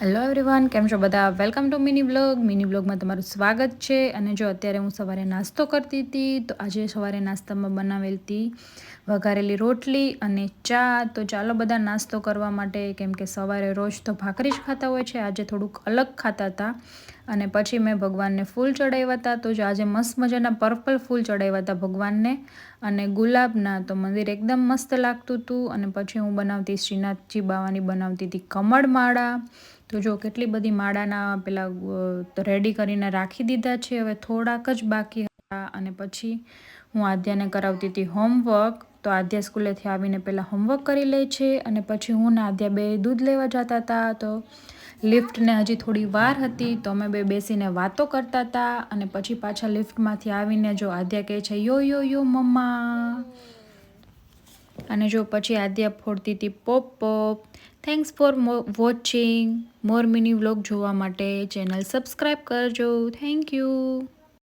Hello everyone, કેમ છો બધા? વેલકમ ટુ મિની બ્લોગમાં તમારું સ્વાગત છે. અને જો અત્યારે હું સવારે નાસ્તો કરતી હતી, તો આજે સવારે નાસ્તામાં બનાવેલી હતી વઘારેલી રોટલી અને ચા. તો ચાલો બધા નાસ્તો કરવા માટે, કેમ કે સવારે રોજ તો ભાખરી જ ખાતા હોય છે, આજે થોડુંક અલગ ખાતા હતા. અને પછી મેં ભગવાનને ફૂલ ચડાવ્યા હતા. તો જો આજે મસ્ત મજાના પર્પલ ફૂલ ચડાવ્યા હતા ભગવાનને, અને ગુલાબના. તો મંદિર એકદમ મસ્ત લાગતું હતું. અને પછી હું બનાવતી શ્રીનાથજી બાવાની બનાવતી હતી કમળ માળા. તો જો કેટલી બધી માળાના પેલા રેડી કરીને રાખી દીધા છે, હવે થોડાક જ બાકી હતા. અને પછી હું આદ્યાને કરાવતી હતી હોમવર્ક. તો આદ્યા સ્કૂલેથી આવીને પહેલાં હોમવર્ક કરી લે છે, અને પછી હું ને આદ્યા બે દૂધ લેવા જતા હતા. તો લિફ્ટને હજી થોડી વાર હતી, તો અમે બે બેસીને વાતો કરતા હતા. અને પછી પાછા લિફ્ટમાંથી આવીને જો આદ્યા કહે છે યો યો યો મમ્મા. અને જો પછી આદ્યા ફોડતી હતી pop pop. Thanks for watching. More mini vlog જોવા માટે ચેનલ સબસ્ક્રાઈબ કરજો. Thank you.